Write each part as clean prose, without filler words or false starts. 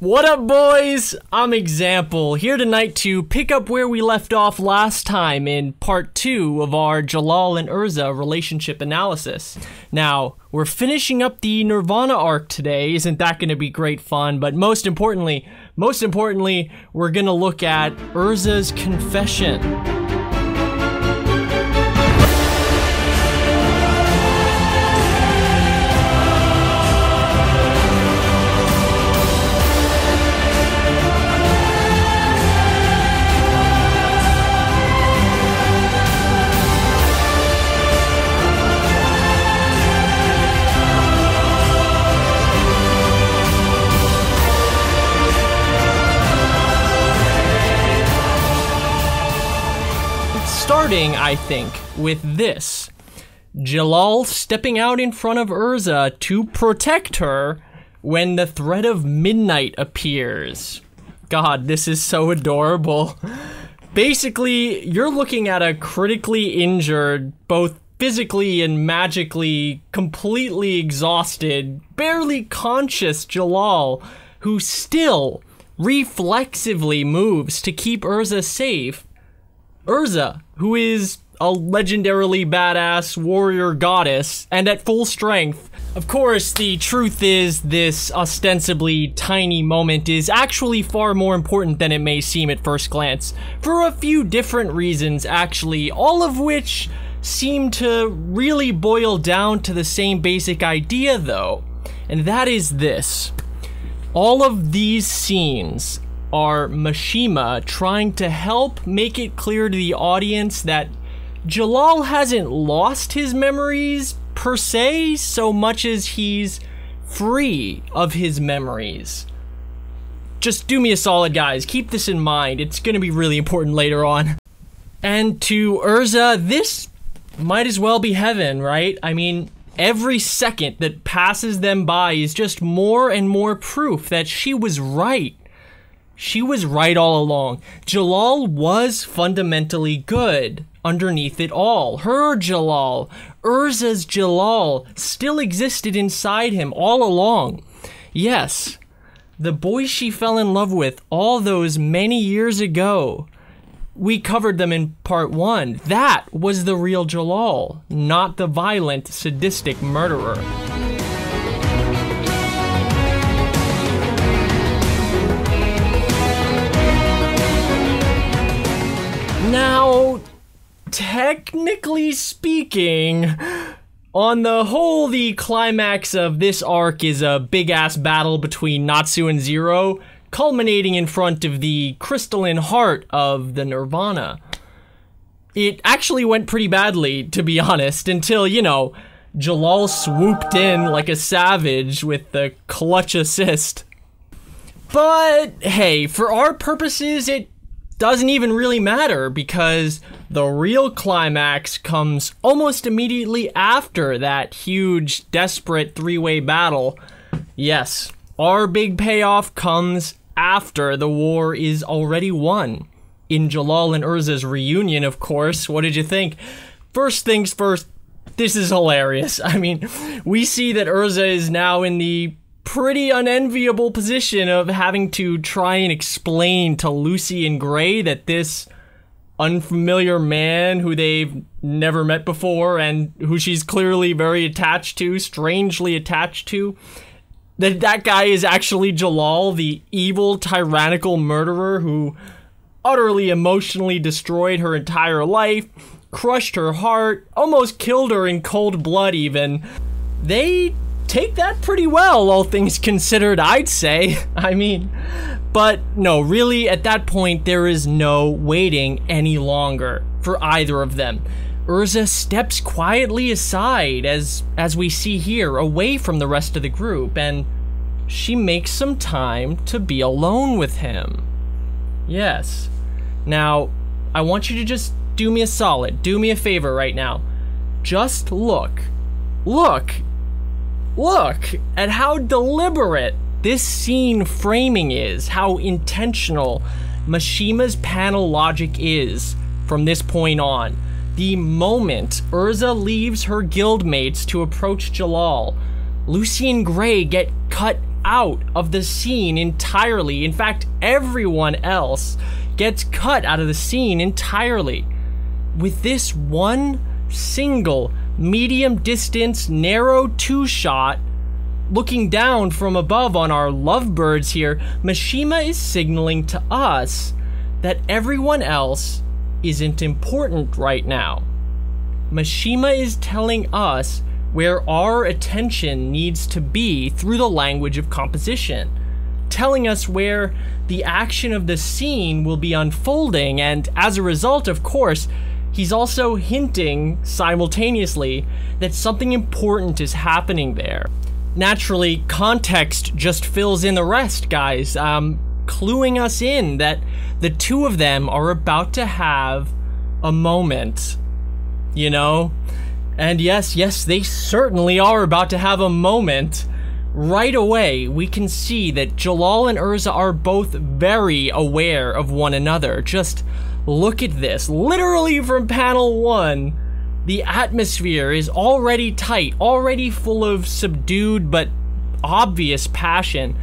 What up, boys? I'm Example, here tonight to pick up where we left off last time in part 2 of our Jellal and Erza relationship analysis. Now, we're finishing up the Nirvana arc today. Isn't that going to be great fun? But most importantly, we're going to look at Erza's confession. Starting, I think, with this. Jellal stepping out in front of Erza to protect her when the threat of midnight appears. God, this is so adorable. Basically, you're looking at a critically injured, both physically and magically, completely exhausted, barely conscious Jellal, who still reflexively moves to keep Erza safe. Erza, who is a legendarily badass warrior goddess and at full strength. Of course, the truth is this ostensibly tiny moment is actually far more important than it may seem at first glance, for a few different reasons actually, all of which seem to really boil down to the same basic idea though, and that is this. All of these scenes are Mishima trying to help make it clear to the audience that Jellal hasn't lost his memories per se, so much as he's free of his memories. Just do me a solid, guys. Keep this in mind. It's gonna be really important later on. And to Erza, this might as well be heaven, right? I mean, every second that passes them by is just more and more proof that she was right. She was right all along. Jellal was fundamentally good underneath it all. Her Jellal, Erza's Jellal, still existed inside him all along. Yes, the boy she fell in love with all those many years ago, we covered them in part 1. That was the real Jellal, not the violent, sadistic murderer. Now, technically speaking, on the whole, the climax of this arc is a big-ass battle between Natsu and Zero, culminating in front of the crystalline heart of the Nirvana. It actually went pretty badly, to be honest, until, you know, Jellal swooped in like a savage with the clutch assist. But, hey, for our purposes, it doesn't even really matter, because the real climax comes almost immediately after that huge, desperate three-way battle. Yes, our big payoff comes after the war is already won. In Jellal and Erza's reunion, of course. What did you think? First things first, this is hilarious. I mean, we see that Erza is now in the pretty unenviable position of having to try and explain to Lucy and Gray that this unfamiliar man who they've never met before and who she's clearly very attached to, strangely attached to, that guy is actually Jellal, the evil, tyrannical murderer who utterly emotionally destroyed her entire life, crushed her heart, almost killed her in cold blood even. They take that pretty well, all things considered, I'd say. I mean, but no, really, at that point, there is no waiting any longer for either of them. Erza steps quietly aside, as we see here, away from the rest of the group, and she makes some time to be alone with him. Yes. Now, I want you to just do me a solid, do me a favor right now. Just look at how deliberate this scene framing is, how intentional Mishima's panel logic is from this point on. The moment Erza leaves her guildmates to approach Jellal, Lucy and Gray get cut out of the scene entirely. In fact, everyone else gets cut out of the scene entirely. With this one single medium distance narrow two-shot looking down from above on our lovebirds here, Mishima is signaling to us that everyone else isn't important right now. Mishima is telling us where our attention needs to be through the language of composition, telling us where the action of the scene will be unfolding, and as a result, of course, he's also hinting simultaneously that something important is happening there. Naturally, context just fills in the rest, guys, cluing us in that the two of them are about to have a moment, you know? And yes, they certainly are about to have a moment. Right away, we can see that Jellal and Erza are both very aware of one another. Just look at this. Literally from panel 1, the atmosphere is already tight, already full of subdued but obvious passion.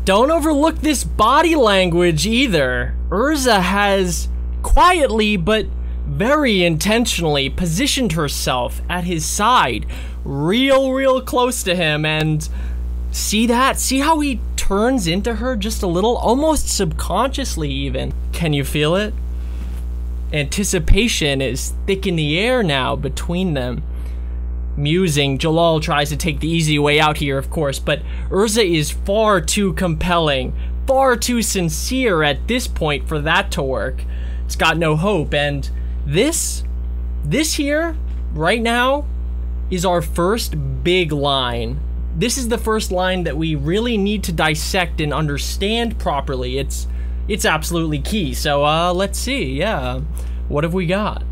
Don't overlook this body language either. Erza has quietly but very intentionally positioned herself at his side, real close to him, and see that? See how he turns into her just a little, almost subconsciously even. Can you feel it? Anticipation is thick in the air now between them. Musing, Jellal tries to take the easy way out here, of course, but Erza is far too compelling, far too sincere at this point for that to work. It's got no hope, and this here, right now, is our first big line. This is the first line that we really need to dissect and understand properly. It's absolutely key. So, let's see, yeah. What have we got?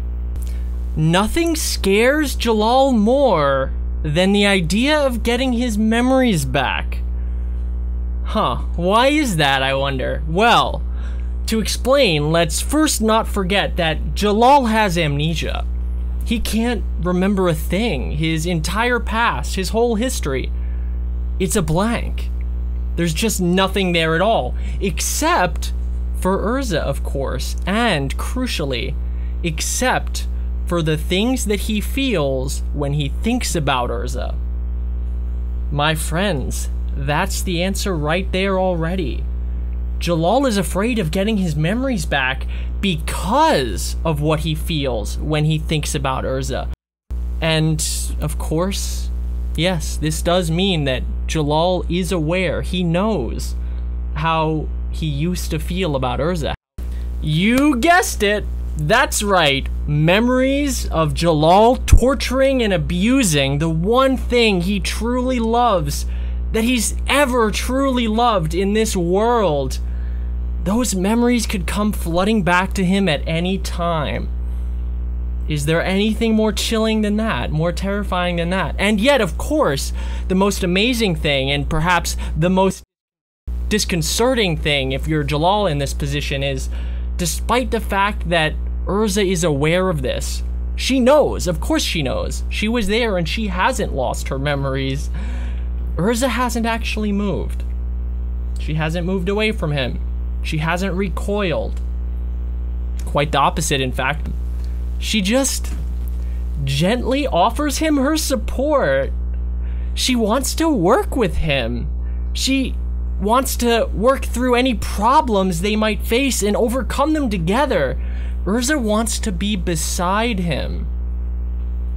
Nothing scares Jellal more than the idea of getting his memories back. Huh, why is that, I wonder? Well, to explain, let's first not forget that Jellal has amnesia. He can't remember a thing. His entire past, his whole history, it's a blank. There's just nothing there at all, except for Erza, of course, and crucially, except for the things that he feels when he thinks about Erza. My friends, that's the answer right there already. Jellal is afraid of getting his memories back because of what he feels when he thinks about Erza. And, of course, yes, this does mean that Jellal is aware, he knows how he used to feel about Erza. You guessed it! That's right, memories of Jellal torturing and abusing the one thing he truly loves, that he's ever truly loved in this world. Those memories could come flooding back to him at any time. Is there anything more chilling than that, more terrifying than that? And yet, of course, the most amazing thing, and perhaps the most disconcerting thing if you're Jellal in this position, is despite the fact that Erza is aware of this, she knows, of course she knows, she was there and she hasn't lost her memories. Erza hasn't actually moved. She hasn't moved away from him. She hasn't recoiled. Quite the opposite, in fact. She just gently offers him her support. She wants to work with him. She wants to work through any problems they might face and overcome them together. Erza wants to be beside him.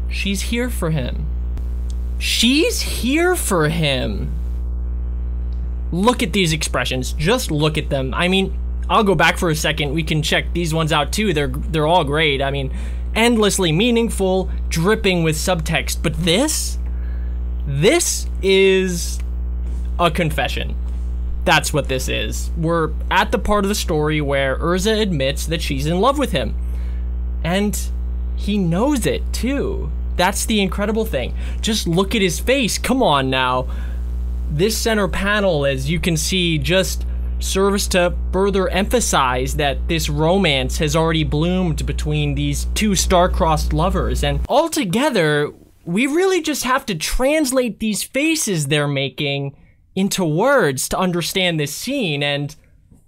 She's here for him. She's here for him. Look at these expressions. Just look at them. I mean, I'll go back for a second. We can check these ones out too. They're all great. I mean, endlessly meaningful, dripping with subtext. But this is a confession. That's what this is. We're at the part of the story where Erza admits that she's in love with him. And he knows it too. That's the incredible thing. Just look at his face. Come on now. This center panel, as you can see, just serves to further emphasize that this romance has already bloomed between these two star-crossed lovers. And altogether, we really just have to translate these faces they're making into words to understand this scene, and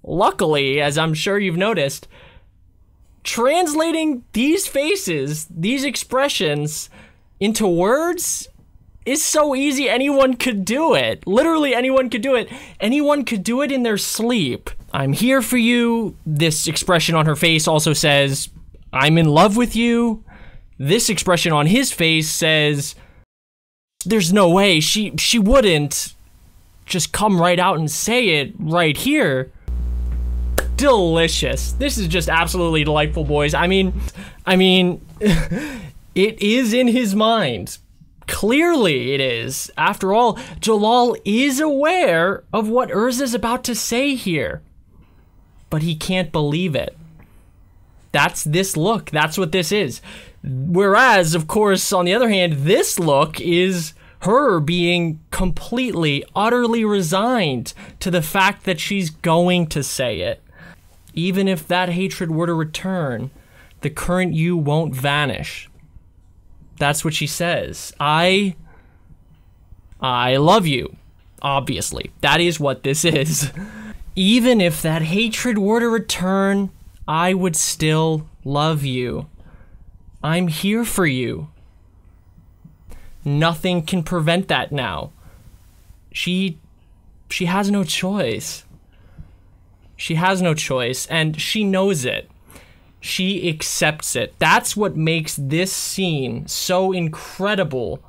luckily, as I'm sure you've noticed, translating these faces, these expressions into words is so easy. Anyone could do it. Literally anyone could do it. Anyone could do it in their sleep. I'm here for you. This expression on her face also says, I'm in love with you. This expression on his face says, there's no way she wouldn't just come right out and say it right here. Delicious. This is just absolutely delightful, boys. I mean, it is in his mind. Clearly it is. After all, Jellal is aware of what Erza's about to say here, but he can't believe it. That's this look. That's what this is. Whereas, of course, on the other hand, this look is her being completely, utterly resigned to the fact that she's going to say it. Even if that hatred were to return, the current you won't vanish. That's what she says. I love you, obviously. That is what this is. Even if that hatred were to return, I would still love you. I'm here for you. Nothing can prevent that now. She has no choice. She has no choice, and she knows it. She accepts it. That's what makes this scene so incredible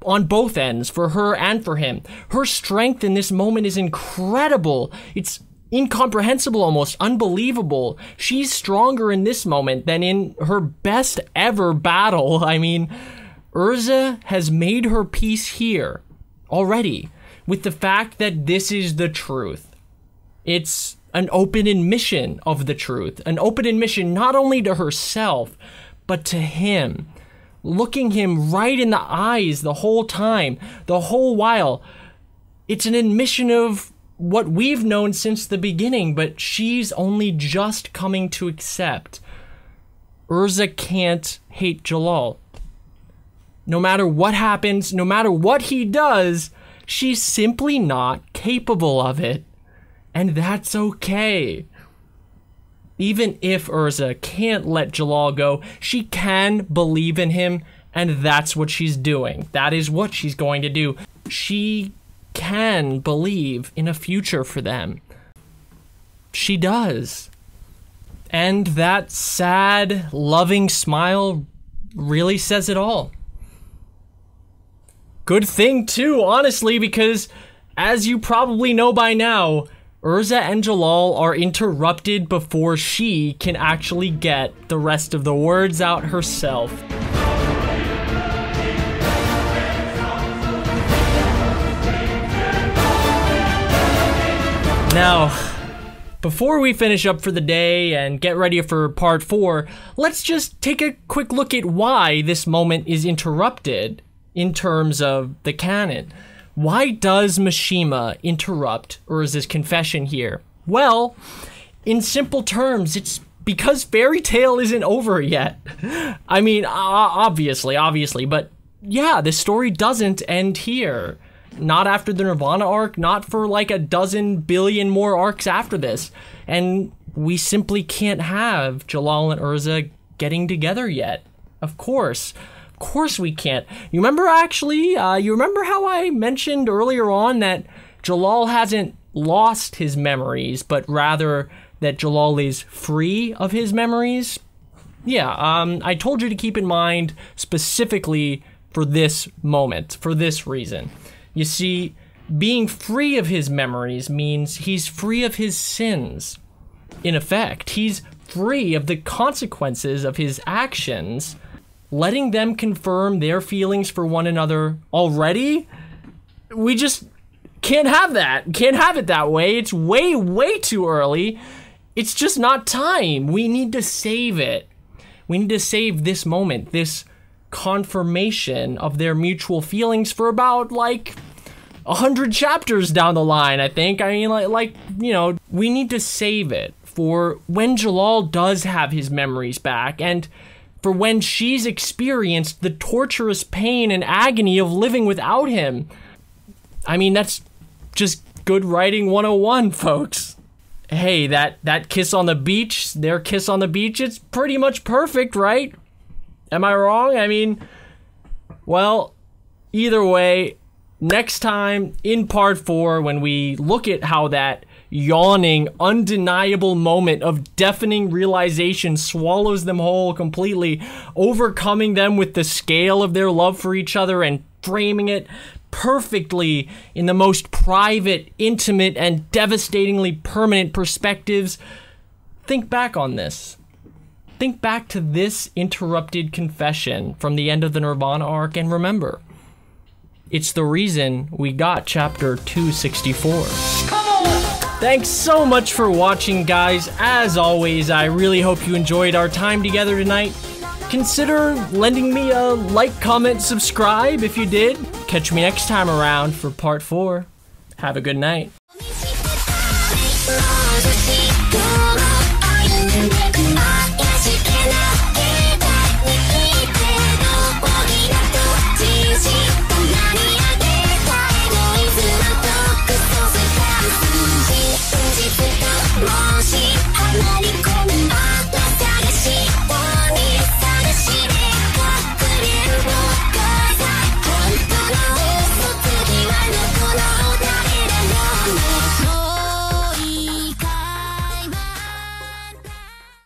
on both ends, for her and for him. Her strength in this moment is incredible. It's incomprehensible, almost unbelievable. She's stronger in this moment than in her best ever battle. I mean, Erza has made her peace here already with the fact that this is the truth. It's an open admission of the truth, an open admission not only to herself, but to him, looking him right in the eyes the whole time, the whole while. It's an admission of what we've known since the beginning, but she's only just coming to accept. Erza can't hate Jellal. No matter what happens, no matter what he does, she's simply not capable of it. And that's okay. Even if Erza can't let Jellal go, she can believe in him, and that's what she's doing. That is what she's going to do. She can believe in a future for them. She does. And that sad, loving smile really says it all. Good thing too, honestly, because as you probably know by now, Erza and Jellal are interrupted before she can actually get the rest of the words out herself. Now, before we finish up for the day and get ready for part 4, let's just take a quick look at why this moment is interrupted in terms of the canon. Why does Mishima interrupt Erza's confession here? Well, in simple terms, it's because Fairy Tail isn't over yet. I mean, obviously, but yeah, the story doesn't end here. Not after the Nirvana arc, not for like a dozen billion more arcs after this. And we simply can't have Jellal and Erza getting together yet. Of course we can't. You remember you remember how I mentioned earlier on that Jellal hasn't lost his memories, but rather that Jellal is free of his memories? Yeah, I told you to keep in mind specifically for this moment, for this reason. You see, being free of his memories means he's free of his sins. In effect, he's free of the consequences of his actions, letting them confirm their feelings for one another already. We just can't have that. Can't have it that way. It's way, way too early. It's just not time. We need to save it. We need to save this moment, this confirmation of their mutual feelings for about, like, 100 chapters down the line, I think. I mean, we need to save it for when Jellal does have his memories back, and for when she's experienced the torturous pain and agony of living without him. I mean, that's just good writing 101, folks. Hey, that kiss on the beach, their kiss on the beach, it's pretty much perfect, right? Am I wrong? I mean, well, either way, next time in part 4, when we look at how that yawning, undeniable moment of deafening realization swallows them whole completely, overcoming them with the scale of their love for each other and framing it perfectly in the most private, intimate, and devastatingly permanent perspectives. Think back on this. Think back to this interrupted confession from the end of the Nirvana arc, and remember, it's the reason we got chapter 264. Thanks so much for watching, guys. As always, I really hope you enjoyed our time together tonight. Consider lending me a like, comment, subscribe if you did. Catch me next time around for part 4. Have a good night. I